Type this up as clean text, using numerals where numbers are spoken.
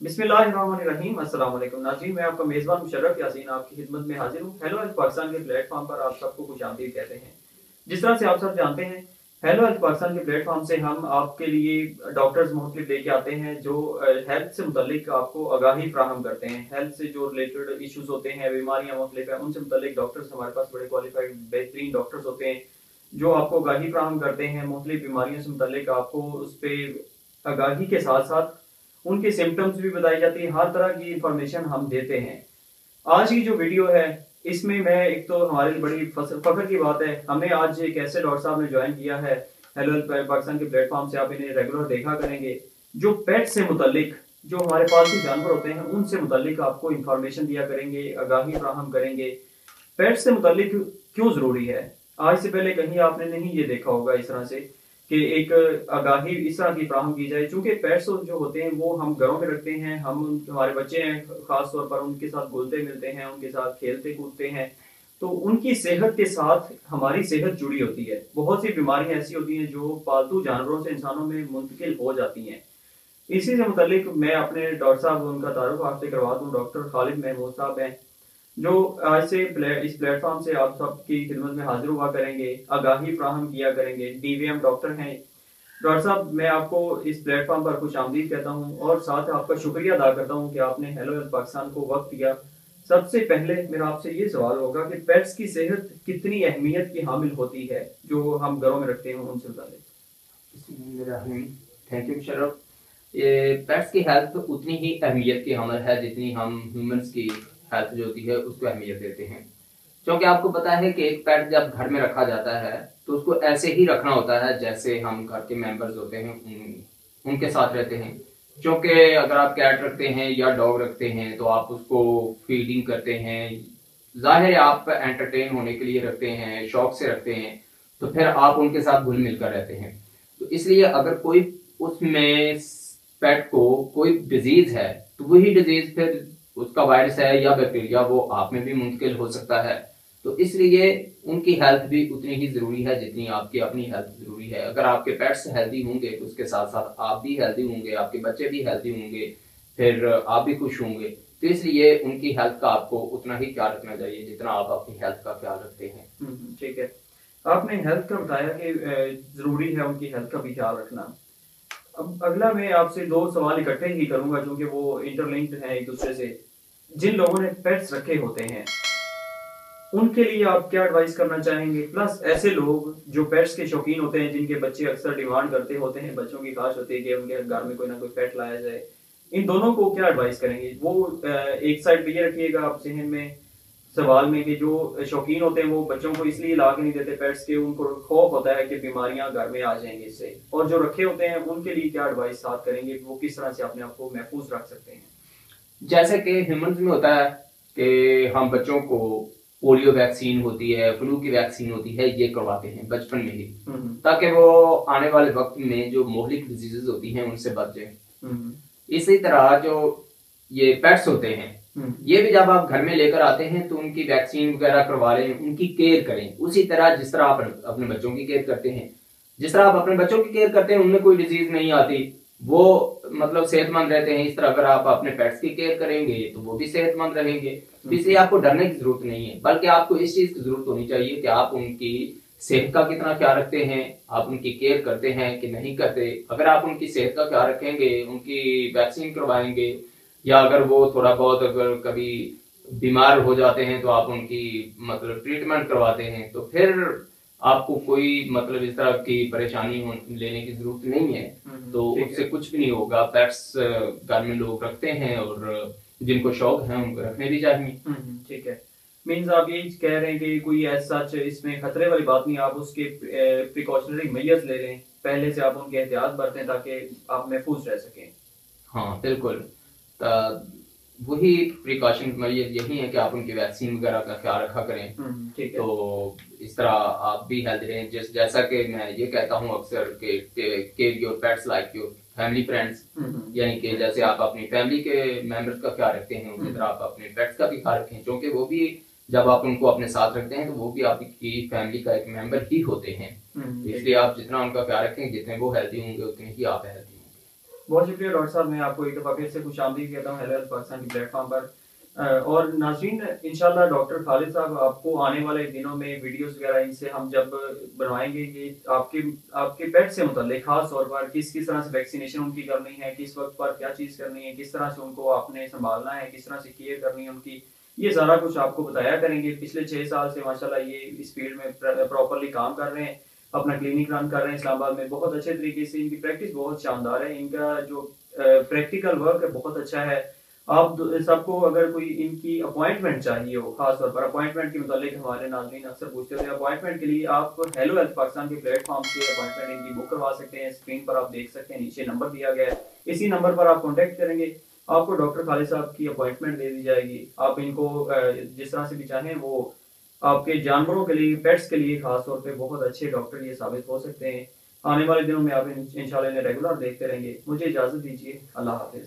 बिस्मिल्लाहिर्रहमानिर्रहीम। अस्सलाम वालेकुम नाज़रीन, मैं आपका मेज़बान मुशर्रफ यासीन आपकी खिदमत में हाजिर हूँ। हेलो हेल्थ पाकिस्तान के प्लेटफॉर्म पर आप सबको खुशामदीद कहते हैं। जिस तरह से आप सब जानते हैं, हेलो हेल्थ पाकिस्तान के प्लेटफॉर्म से हम आपके लिए डॉक्टर्स मुख्तलिफ लेके आते हैं जो हेल्थ से मुतल्लिक आपको आगाही फ्राहम करते हैं। हेल्थ से जो रिलेटेड इशूज़ होते हैं, बीमारियाँ मुख्तलिफ हैं, उनसे मुतल्लिक डॉक्टर्स हमारे पास बड़े क्वालिफाइड बेहतरीन डॉक्टर्स होते हैं जो आपको आगाही फ्राहम करते हैं। मुख्तलिफ बीमारियों से मुतल्लिक आपको उस पर आगाही के साथ साथ उनके सिम्टम्स भी बताई जाती है। हर तरह की इंफॉर्मेशन हम देते हैं। आज की जो वीडियो है इसमें मैं एक तो हमारे लिए बड़ी फख्र की बात है, हमें आज एक ऐसे डॉक्टर साहब ने ज्वाइन किया है हेलो हेल्थ पाकिस्तान के प्लेटफॉर्म से। आप इन्हें रेगुलर देखा करेंगे जो पेट से मुतल्लिक, जो हमारे पालतू जानवर होते हैं उनसे मुतल्लिक आपको इंफॉर्मेशन दिया करेंगे, आगाही फ्राहम करेंगे। पेट से मुतल्लिक क्यों ज़रूरी है, आज से पहले कहीं आपने नहीं ये देखा होगा इस तरह से कि एक आगाही इस तरह की फ्राहम की जाए। चूँकि पेट्स जो होते हैं वो हम घरों में रखते हैं, हम हमारे बच्चे हैं, ख़ास तौर पर उनके साथ घुलते मिलते हैं, उनके साथ खेलते कूदते हैं, तो उनकी सेहत के साथ हमारी सेहत जुड़ी होती है। बहुत सी बीमारियां ऐसी होती हैं जो पालतू जानवरों से इंसानों में मुंतकिल हो जाती हैं। इसी से मुतल्लिक मैं अपने डॉक्टर साहब उनका तारुफ आपसे करवा दूँ। डॉक्टर खालिद महमूद साहब हैं जो आज से इस प्लेटफॉर्म से आप सबकी खिदमत में हाजिर हुआ करेंगे, आगाही फ्राहम किया करेंगे। डीवीएम डॉक्टर हैं। डॉक्टर साहब, मैं आपको इस प्लेटफॉर्म पर खुशामदीद कहता हूं और साथ आपका शुक्रिया अदा करता हूं कि आपने हेलो हेल्थ पाकिस्तान को वक्त दिया। सबसे पहले मेरा आपसे ये सवाल होगा कि पेट्स की सेहत कितनी अहमियत की हामिल होती है जो हम घरों में रखते हैं उनसे मुताबिक। Thank you Sharaf. ये पेट्स की हेल्थ उतनी ही अहमियत की हामिल है जितनी हम ह्यूमंस की हेल्थ जो होती है उसको अहमियत देते हैं। क्योंकि आपको पता है कि एक पेट जब घर में रखा जाता है तो उसको ऐसे ही रखना होता है जैसे हम घर के मेंबर्स होते हैं उनके साथ रहते हैं। क्योंकि अगर आप कैट रखते हैं या डॉग रखते हैं तो आप उसको फीडिंग करते हैं, जाहिर है आप एंटरटेन होने के लिए रखते हैं, शौक से रखते हैं, तो फिर आप उनके साथ घुल मिलकर रहते हैं। तो इसलिए अगर कोई उसमें पेट को कोई डिजीज है तो वही डिजीज फिर उसका वायरस है या बैक्टीरिया वो आप में भी मुंतकिल हो सकता है। तो इसलिए उनकी हेल्थ भी उतनी ही जरूरी है जितनी आपकी अपनी हेल्थ जरूरी है। अगर आपके पेट्स हेल्दी होंगे तो उसके साथ साथ आप भी हेल्दी होंगे, आपके बच्चे भी हेल्दी होंगे, फिर आप भी खुश होंगे। तो इसलिए उनकी हेल्थ का आपको उतना ही ख्याल रखना चाहिए जितना आप अपनी हेल्थ का ख्याल रखते हैं। ठीक है, आपने हेल्थ का बताया कि जरूरी है उनकी हेल्थ का भी ख्याल रखना। अब अगला मैं आपसे दो सवाल इकट्ठे ही करूंगा क्योंकि वो इंटरलिंक्ड हैं एक दूसरे से। जिन लोगों ने पेट्स रखे होते हैं उनके लिए आप क्या एडवाइस करना चाहेंगे, प्लस ऐसे लोग जो पेट्स के शौकीन होते हैं जिनके बच्चे अक्सर डिमांड करते होते हैं, बच्चों की ख्वाहिश होती है कि उनके घर में कोई ना कोई पेट लाया जाए, इन दोनों को क्या एडवाइस करेंगे? वो एक साइड पे ये रखिएगा आप जहन में सवाल में कि जो शौकीन होते हैं वो बच्चों को इसलिए ला के नहीं देते पेट्स के, उनको खौफ होता है कि बीमारियां घर में आ जाएंगे इससे, और जो रखे होते हैं उनके लिए क्या एडवाइस साथ करेंगे, वो किस तरह से अपने आप को महफूज रख सकते हैं? जैसे कि ह्यूमंस में होता है कि हम बच्चों को पोलियो वैक्सीन होती है, फ्लू की वैक्सीन होती है, ये करवाते हैं बचपन में ही ताकि वो आने वाले वक्त में जो मोहलिक डिजीजेस होती हैं उनसे बच जाए। इसी तरह जो ये पेट्स होते हैं ये भी जब आप घर में लेकर आते हैं तो उनकी वैक्सीन वगैरह करवा लें, उनकी केयर करें उसी तरह जिस तरह आप अपने बच्चों की केयर करते हैं। जिस तरह आप अपने बच्चों की केयर करते हैं उनमें कोई डिजीज नहीं आती, वो मतलब सेहतमंद रहते हैं, इस तरह अगर आप अपने पेट्स की केयर करेंगे तो वो भी सेहतमंद रहेंगे। इसलिए आपको डरने की जरूरत नहीं है, बल्कि आपको इस चीज की जरूरत होनी चाहिए कि आप उनकी सेहत का कितना ख्याल रखते हैं, आप उनकी केयर करते हैं कि नहीं करते। अगर आप उनकी सेहत का ख्याल रखेंगे, उनकी वैक्सीन करवाएंगे, या अगर वो थोड़ा बहुत अगर कभी बीमार हो जाते हैं तो आप उनकी मतलब ट्रीटमेंट करवाते हैं, तो फिर आपको कोई मतलब इस तरह की परेशानी लेने की जरूरत नहीं है। तो उससे कुछ भी नहीं होगा। पेट्स घर में लोग रखते हैं और जिनको शौक है उनको रखने भी चाहिए। ठीक है, मीन्स आप ये कह रहे हैं कि कोई ऐसा इसमें खतरे वाली बात नहीं, आप उसके प्रिकॉशनरी मेजर्स ले लें, पहले से आप उनके एहतियात बरतें ताकि आप महफूज रह सकें। हाँ बिल्कुल, वही प्रिकॉशन मेजर यही है कि आप उनकी वैक्सीन वगैरह का ख्याल रखा करें। तो इस तरह आप भी हेल्दी रहें। जैसा कि मैं ये कहता हूँ अक्सर के care your pets like your family friends, यानी कि जैसे आप अपनी फैमिली के मेंबर्स का ख्याल रखते हैं उसी तरह आप अपने पेट्स का भी ख्याल रखें, क्योंकि वो भी जब आप उनको अपने साथ रखते हैं तो वो भी आपकी फैमिली का एक मेंबर ही होते हैं। इसलिए आप जितना उनका ख्याल रखें, जितने वो हेल्दी होंगे उतने ही आप हेल्दी होंगे। बहुत शुक्रिया डॉक्टर साहब, मैं आपको एक दफ़ा फिर से खुशामदीद कहता हूँ हेलो हेल्थ पाकिस्तान के प्लेटफॉर्म पर। और नाज़रीन, इंशाल्लाह डॉक्टर खालिद साहब आपको आने वाले दिनों में वीडियोस वगैरह इनसे हम जब बनवाएंगे, ये आपके आपके पेट से मुतल्लिक खास तौर पर किस किस तरह से वैक्सीनेशन उनकी करनी है, किस वक्त पर क्या चीज़ करनी है, किस तरह से उनको आपने संभालना है, किस तरह से केयर करनी है उनकी, ये सारा कुछ आपको बताया करेंगे। पिछले 6 साल से माशाल्लाह ये इस फील्ड में प्रॉपरली काम कर रहे हैं, अपना क्लिनिक रन कर रहे हैं इस्लामाबाद में बहुत अच्छे तरीके से। इनकी प्रैक्टिस बहुत शानदार है, इनका जो प्रैक्टिकल वर्क है बहुत अच्छा है। आप सबको अगर कोई इनकी अपॉइंटमेंट चाहिए हो, खास तौर पर अपॉइंटमेंट के मुतालिक हमारे नाज़रीन अक्सर पूछते होते हैं, अपॉइंटमेंट के लिए आप हेलो हेल्थ पाकिस्तान के प्लेटफॉर्म से अपॉइंटमेंट इनकी बुक करवा सकते हैं। स्क्रीन पर आप देख सकते हैं, नीचे नंबर दिया गया है, इसी नंबर पर आप कॉन्टेक्ट करेंगे, आपको डॉक्टर खालिद साहब की अपॉइंटमेंट दे दी जाएगी। आप इनको जिस तरह से भी चाहें वो आपके जानवरों के लिए, पेट्स के लिए खास तौर पे बहुत अच्छे डॉक्टर ये साबित हो सकते हैं। आने वाले दिनों में आप इंशाल्लाह इन्हें रेगुलर देखते रहेंगे। मुझे इजाज़त दीजिए, अल्लाह हाफ़िज़।